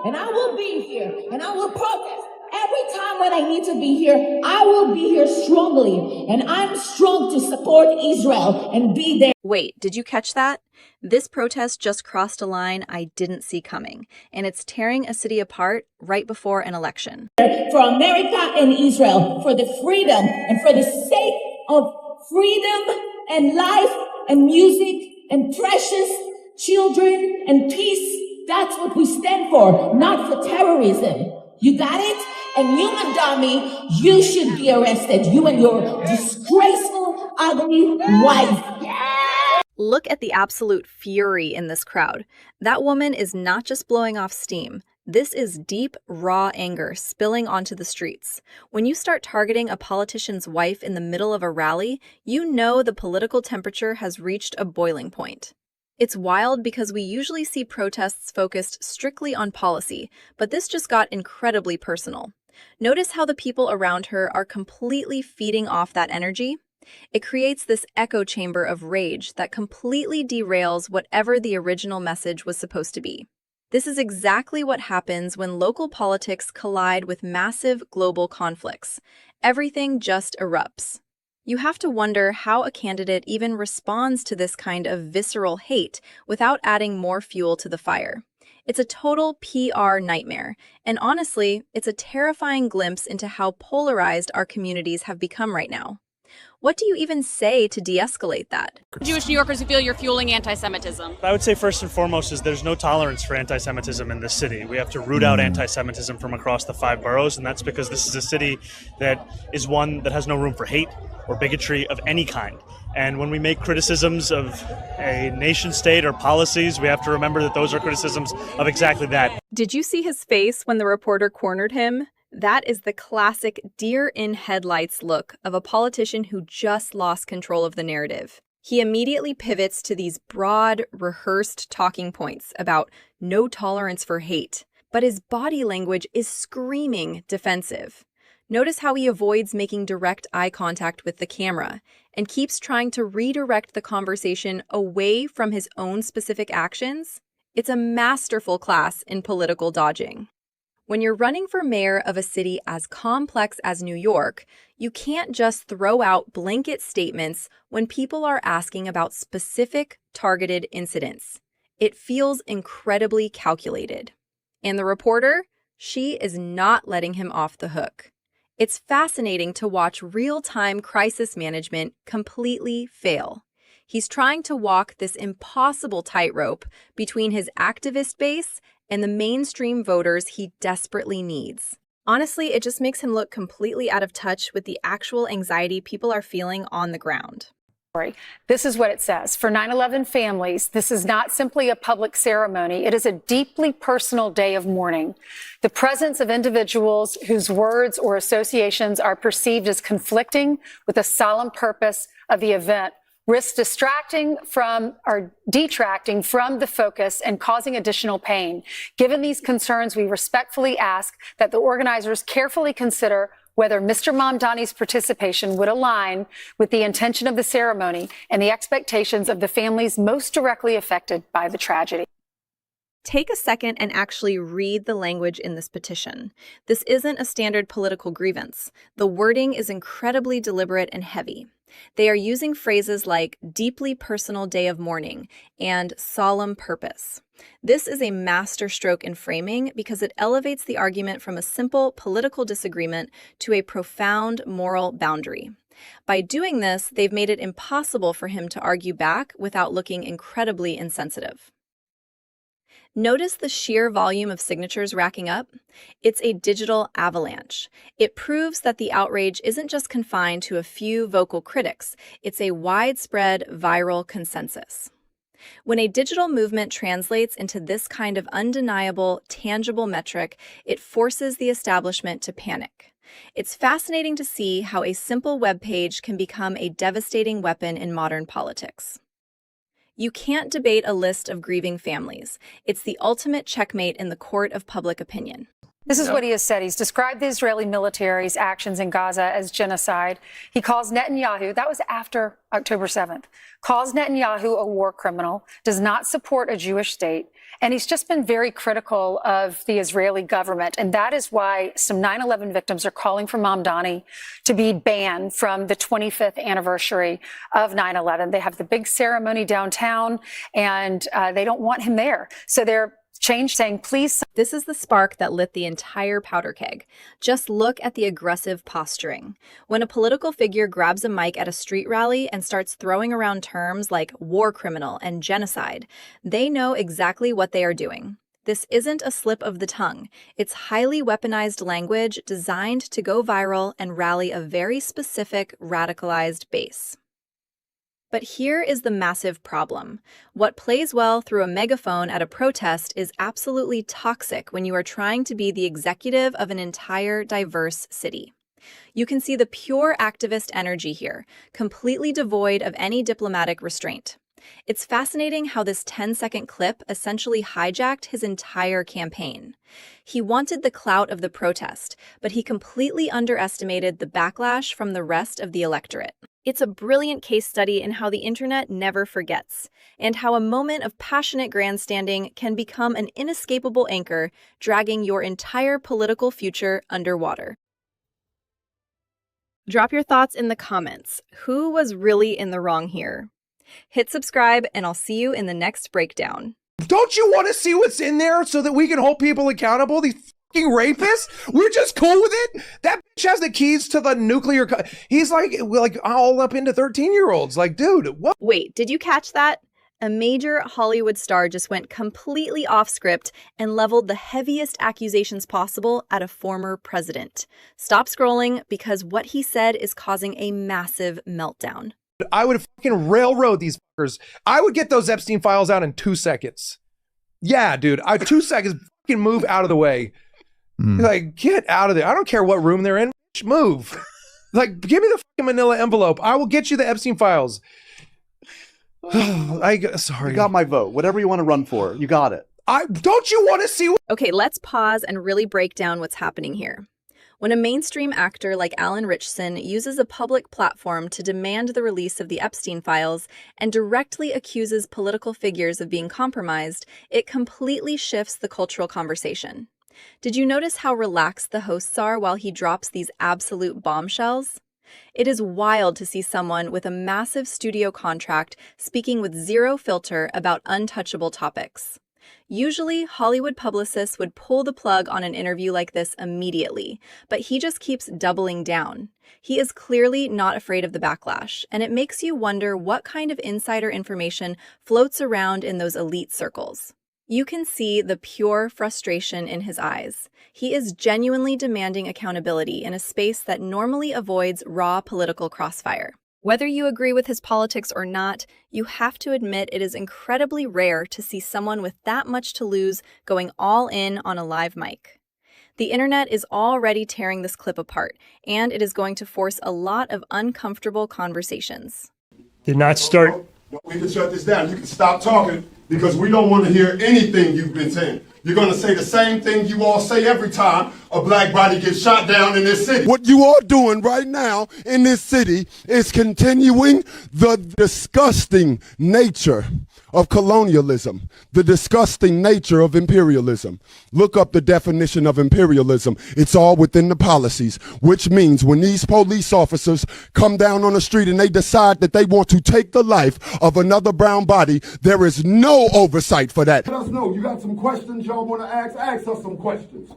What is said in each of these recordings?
and I will be here, and I will protest. Every time when I need to be here, I will be here strongly, and I'm strong to support Israel and be there. Wait, did you catch that? This protest just crossed a line I didn't see coming, and it's tearing a city apart right before an election. For America and Israel, for the freedom and for the sake of freedom and life and music and precious children and peace, that's what we stand for, not for terrorism. You got it? And you, Madami, you should be arrested. You and your disgraceful, ugly wife. Look at the absolute fury in this crowd. That woman is not just blowing off steam. This is deep, raw anger spilling onto the streets. When you start targeting a politician's wife in the middle of a rally, you know the political temperature has reached a boiling point. It's wild because we usually see protests focused strictly on policy, but this just got incredibly personal. Notice how the people around her are completely feeding off that energy? It creates this echo chamber of rage that completely derails whatever the original message was supposed to be. This is exactly what happens when local politics collide with massive global conflicts. Everything just erupts. You have to wonder how a candidate even responds to this kind of visceral hate without adding more fuel to the fire. It's a total PR nightmare, and honestly, it's a terrifying glimpse into how polarized our communities have become right now. What do you even say to de-escalate that? Jewish New Yorkers who feel you're fueling anti-Semitism. I would say first and foremost is there's no tolerance for anti-Semitism in this city. We have to root out anti-Semitism from across the 5 boroughs, and that's because this is a city that is one that has no room for hate or bigotry of any kind. And when we make criticisms of a nation state or policies, we have to remember that those are criticisms of exactly that. Did you see his face when the reporter cornered him? That is the classic deer in headlights look of a politician who just lost control of the narrative. He immediately pivots to these broad, rehearsed talking points about no tolerance for hate, but his body language is screaming defensive. Notice how he avoids making direct eye contact with the camera and keeps trying to redirect the conversation away from his own specific actions. It's a masterful class in political dodging. When you're running for mayor of a city as complex as New York, you can't just throw out blanket statements when people are asking about specific targeted incidents. It feels incredibly calculated. And the reporter, she is not letting him off the hook. It's fascinating to watch real-time crisis management completely fail. He's trying to walk this impossible tightrope between his activist base and the mainstream voters he desperately needs. Honestly, it just makes him look completely out of touch with the actual anxiety people are feeling on the ground. This is what it says. For 9/11 families, this is not simply a public ceremony. It is a deeply personal day of mourning. The presence of individuals whose words or associations are perceived as conflicting with the solemn purpose of the event risks distracting from or detracting from the focus and causing additional pain. Given these concerns, we respectfully ask that the organizers carefully consider whether Mr. Mamdani's participation would align with the intention of the ceremony and the expectations of the families most directly affected by the tragedy. Take a second and actually read the language in this petition. This isn't a standard political grievance. The wording is incredibly deliberate and heavy. They are using phrases like deeply personal day of mourning and solemn purpose. This is a masterstroke in framing because it elevates the argument from a simple political disagreement to a profound moral boundary. By doing this, they've made it impossible for him to argue back without looking incredibly insensitive. Notice the sheer volume of signatures racking up? It's a digital avalanche. It proves that the outrage isn't just confined to a few vocal critics. It's a widespread viral consensus. When a digital movement translates into this kind of undeniable, tangible metric, it forces the establishment to panic. It's fascinating to see how a simple web page can become a devastating weapon in modern politics. You can't debate a list of grieving families. It's the ultimate checkmate in the court of public opinion. This is what he has said. He's described the Israeli military's actions in Gaza as genocide. He calls Netanyahu, that was after October 7th, calls Netanyahu a war criminal, does not support a Jewish state, And he's just been very critical of the Israeli government. And that is why some 9/11 victims are calling for Mamdani to be banned from the 25th anniversary of 9/11. They have the big ceremony downtown, and they don't want him there. So they're saying, please. This is the spark that lit the entire powder keg. Just look at the aggressive posturing. When a political figure grabs a mic at a street rally and starts throwing around terms like war criminal and genocide, they know exactly what they are doing. This isn't a slip of the tongue. It's highly weaponized language designed to go viral and rally a very specific radicalized base. But here is the massive problem. What plays well through a megaphone at a protest is absolutely toxic when you are trying to be the executive of an entire diverse city. You can see the pure activist energy here, completely devoid of any diplomatic restraint. It's fascinating how this 10-second clip essentially hijacked his entire campaign. He wanted the clout of the protest, but he completely underestimated the backlash from the rest of the electorate. It's a brilliant case study in how the internet never forgets, and how a moment of passionate grandstanding can become an inescapable anchor, dragging your entire political future underwater. Drop your thoughts in the comments. Who was really in the wrong here? Hit subscribe, and I'll see you in the next breakdown. Don't you want to see what's in there so that we can hold people accountable? These fucking rapists? We're just cool with it? That bitch has the keys to the nuclear... He's like all up into 13-year-olds. Like, dude, what? Wait, did you catch that? A major Hollywood star just went completely off script and leveled the heaviest accusations possible at a former president. Stop scrolling, because what he said is causing a massive meltdown. I would fucking railroad these fuckers. I would get those Epstein files out in 2 seconds. Yeah, dude. 2 seconds, fucking move out of the way. Like, get out of there. I don't care what room they're in. Move. Like, give me the fucking manila envelope. I will get you the Epstein files. Sorry. You got my vote. Whatever you want to run for, you got it. Don't you want to see what... Okay, let's pause and really break down what's happening here. When a mainstream actor like Alan Ritchson uses a public platform to demand the release of the Epstein files and directly accuses political figures of being compromised, it completely shifts the cultural conversation. Did you notice how relaxed the hosts are while he drops these absolute bombshells? It is wild to see someone with a massive studio contract speaking with zero filter about untouchable topics. Usually, Hollywood publicists would pull the plug on an interview like this immediately, but he just keeps doubling down. He is clearly not afraid of the backlash, and it makes you wonder what kind of insider information floats around in those elite circles. You can see the pure frustration in his eyes. He is genuinely demanding accountability in a space that normally avoids raw political crossfire. Whether you agree with his politics or not, you have to admit it is incredibly rare to see someone with that much to lose going all in on a live mic. The internet is already tearing this clip apart, and it is going to force a lot of uncomfortable conversations. Did not start. We can shut this down. You can stop talking because we don't want to hear anything you've been saying. You're going to say the same thing you all say every time a black body gets shot down in this city. What you are doing right now in this city is continuing the disgusting nature of colonialism, the disgusting nature of imperialism. Look up the definition of imperialism. It's all within the policies, which means when these police officers come down on the street and they decide that they want to take the life of another brown body, there is no oversight for that. Let us know. You got some questions y'all want to ask? Ask us some questions.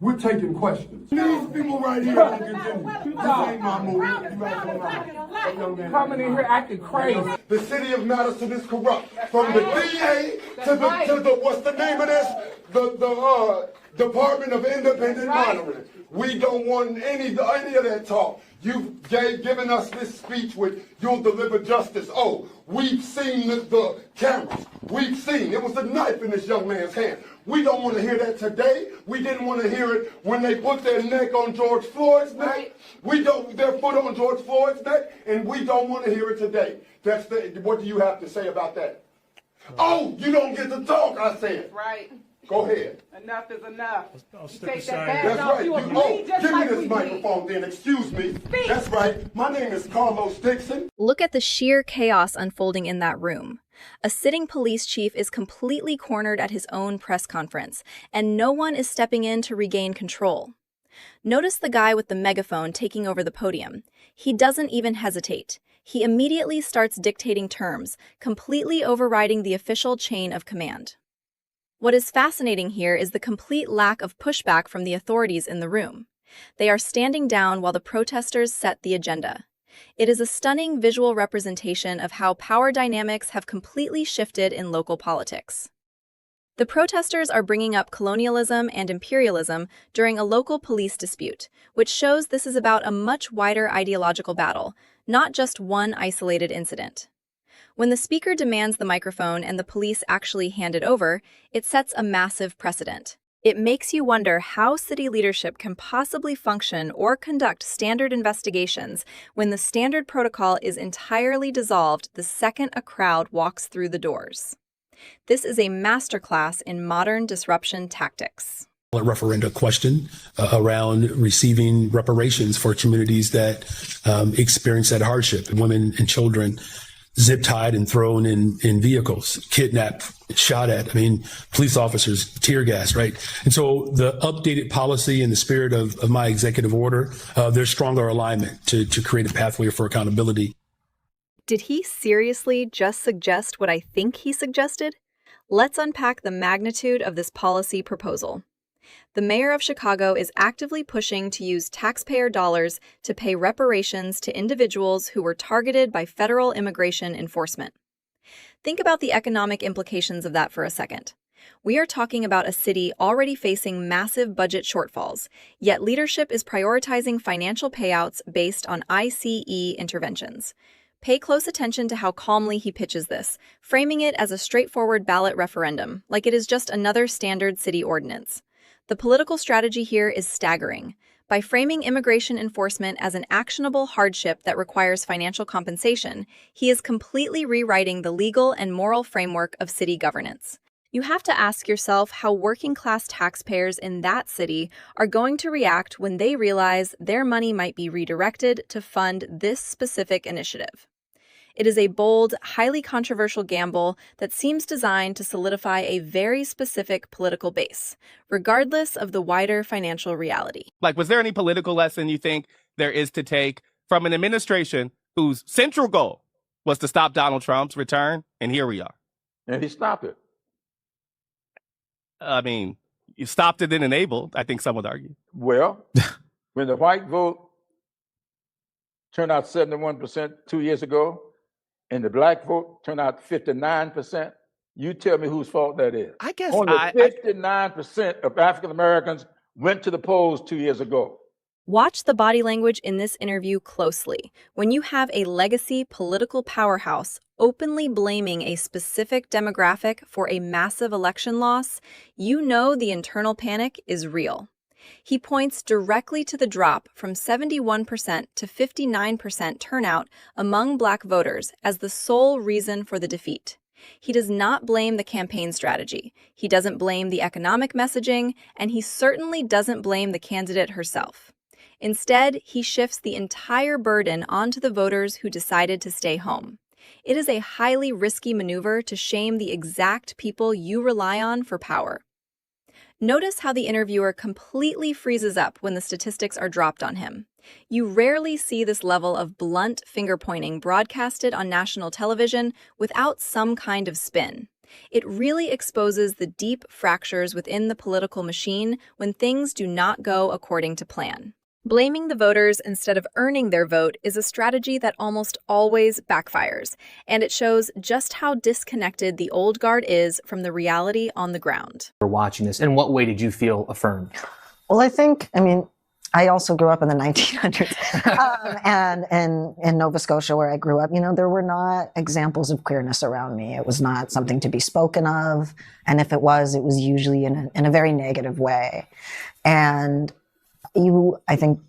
We're taking questions. These people right here don't continue. This ain't my movie. You guys don't know. Coming in here acting crazy. The city of Madison is corrupt. From the DA to the what's the name of this? The Department of Independent Monitoring. We don't want any of that talk. You've given us this speech with you'll deliver justice. Oh, we've seen the cameras. We've seen. It was a knife in this young man's hand. We don't want to hear that today. We didn't want to hear it when they put their neck on George Floyd's neck. Right. We don't, their foot on George Floyd's neck, and we don't want to hear it today. What do you have to say about that? Oh, you don't get to talk, I said. Right. Go ahead. Enough is enough. I'll You step take aside. that That's badge off, right. you agree just Give like me we this did. microphone then. Excuse me. Speak. That's right. My name is Carlos Dixon. Look at the sheer chaos unfolding in that room. A sitting police chief is completely cornered at his own press conference, and no one is stepping in to regain control. Notice the guy with the megaphone taking over the podium. He doesn't even hesitate. He immediately starts dictating terms, completely overriding the official chain of command. What is fascinating here is the complete lack of pushback from the authorities in the room. They are standing down while the protesters set the agenda. It is a stunning visual representation of how power dynamics have completely shifted in local politics. The protesters are bringing up colonialism and imperialism during a local police dispute, which shows this is about a much wider ideological battle, not just one isolated incident. When the speaker demands the microphone and the police actually hand it over, it sets a massive precedent. It makes you wonder how city leadership can possibly function or conduct standard investigations when the standard protocol is entirely dissolved the second a crowd walks through the doors. This is a masterclass in modern disruption tactics. A referenda question around receiving reparations for communities that experience that hardship, women and children zip-tied and thrown in vehicles, kidnapped, shot at. I mean, police officers, tear gas, right? And so the updated policy in the spirit of my executive order, there's stronger alignment to create a pathway for accountability. Did he seriously just suggest what I think he suggested? Let's unpack the magnitude of this policy proposal. The mayor of Chicago is actively pushing to use taxpayer dollars to pay reparations to individuals who were targeted by federal immigration enforcement. Think about the economic implications of that for a second. We are talking about a city already facing massive budget shortfalls, yet leadership is prioritizing financial payouts based on ICE interventions. Pay close attention to how calmly he pitches this, framing it as a straightforward ballot referendum, like it is just another standard city ordinance. The political strategy here is staggering. By framing immigration enforcement as an actionable hardship that requires financial compensation, he is completely rewriting the legal and moral framework of city governance. You have to ask yourself how working-class taxpayers in that city are going to react when they realize their money might be redirected to fund this specific initiative. It is a bold, highly controversial gamble that seems designed to solidify a very specific political base, regardless of the wider financial reality. Like, was there any political lesson you think there is to take from an administration whose central goal was to stop Donald Trump's return? And here we are. And he stopped it. I mean, you stopped it and enabled, I think some would argue. Well, when the white vote turned out 71% 2 years ago, and the black vote turned out 59%, you tell me whose fault that is. I guess only 59% of African Americans went to the polls 2 years ago. Watch the body language in this interview closely. When you have a legacy political powerhouse openly blaming a specific demographic for a massive election loss, you know the internal panic is real. He points directly to the drop from 71% to 59% turnout among Black voters as the sole reason for the defeat. He does not blame the campaign strategy. He doesn't blame the economic messaging, and he certainly doesn't blame the candidate herself. Instead, he shifts the entire burden onto the voters who decided to stay home. It is a highly risky maneuver to shame the exact people you rely on for power. Notice how the interviewer completely freezes up when the statistics are dropped on him. You rarely see this level of blunt finger-pointing broadcasted on national television without some kind of spin. It really exposes the deep fractures within the political machine when things do not go according to plan. Blaming the voters instead of earning their vote is a strategy that almost always backfires, and it shows just how disconnected the old guard is from the reality on the ground. For watching this, in what way did you feel affirmed? Well, I also grew up in the 1900s, and in Nova Scotia, where I grew up, there were not examples of queerness around me. It was not something to be spoken of, and if it was usually in a very negative way. And I think,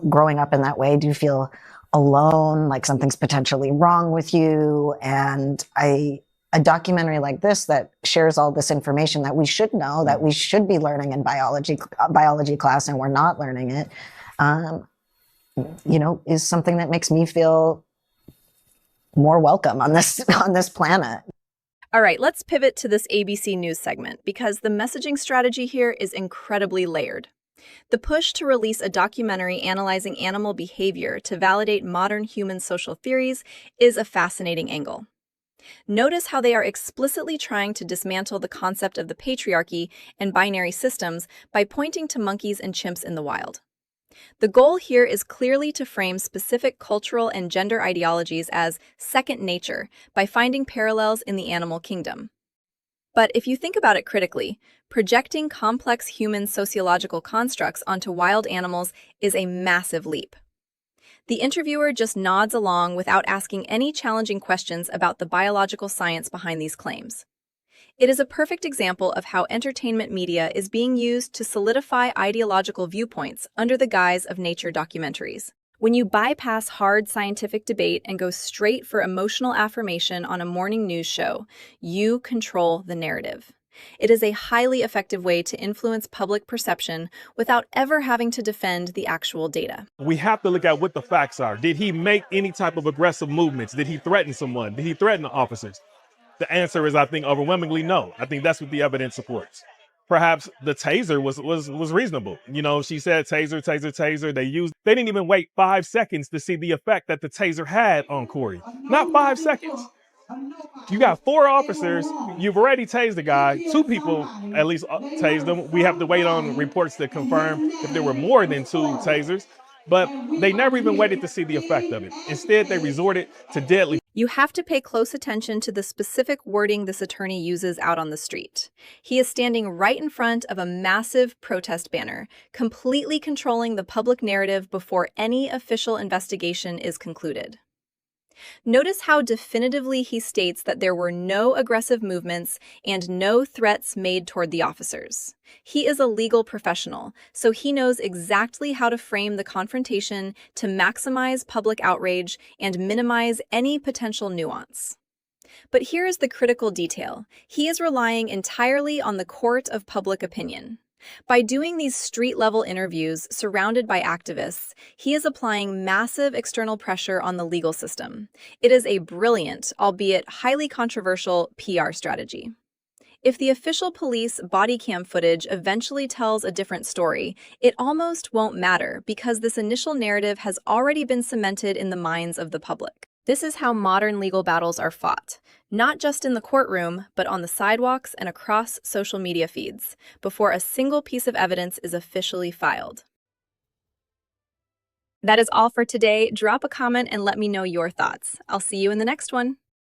growing up in that way, do you feel alone, like something's potentially wrong with you? And a documentary like this that shares all this information that we should know, that we should be learning in biology class, and we're not learning it, is something that makes me feel more welcome on this planet. All right, let's pivot to this ABC News segment because the messaging strategy here is incredibly layered. The push to release a documentary analyzing animal behavior to validate modern human social theories is a fascinating angle. Notice how they are explicitly trying to dismantle the concept of the patriarchy and binary systems by pointing to monkeys and chimps in the wild. The goal here is clearly to frame specific cultural and gender ideologies as second nature by finding parallels in the animal kingdom. But if you think about it critically, projecting complex human sociological constructs onto wild animals is a massive leap. The interviewer just nods along without asking any challenging questions about the biological science behind these claims. It is a perfect example of how entertainment media is being used to solidify ideological viewpoints under the guise of nature documentaries. When you bypass hard scientific debate and go straight for emotional affirmation on a morning news show, you control the narrative. It is a highly effective way to influence public perception without ever having to defend the actual data. We have to look at what the facts are. Did he make any type of aggressive movements? Did he threaten someone? Did he threaten the officers? The answer is, I think, overwhelmingly no. I think that's what the evidence supports. Perhaps the taser was reasonable. You know, she said taser, taser, taser. They didn't even wait 5 seconds to see the effect that the taser had on Corey. Not 5 seconds. You got 4 officers. You've already tased the guy. 2 people at least tased him. We have to wait on reports to confirm if there were more than 2 tasers. But they never even waited to see the effect of it. Instead, they resorted to deadly. You have to pay close attention to the specific wording this attorney uses out on the street. He is standing right in front of a massive protest banner, completely controlling the public narrative before any official investigation is concluded. Notice how definitively he states that there were no aggressive movements and no threats made toward the officers. He is a legal professional, so he knows exactly how to frame the confrontation to maximize public outrage and minimize any potential nuance. But here is the critical detail. He is relying entirely on the court of public opinion. By doing these street-level interviews surrounded by activists, he is applying massive external pressure on the legal system. It is a brilliant, albeit highly controversial, PR strategy. If the official police body cam footage eventually tells a different story, it almost won't matter because this initial narrative has already been cemented in the minds of the public. This is how modern legal battles are fought, not just in the courtroom, but on the sidewalks and across social media feeds, before a single piece of evidence is officially filed. That is all for today. Drop a comment and let me know your thoughts. I'll see you in the next one.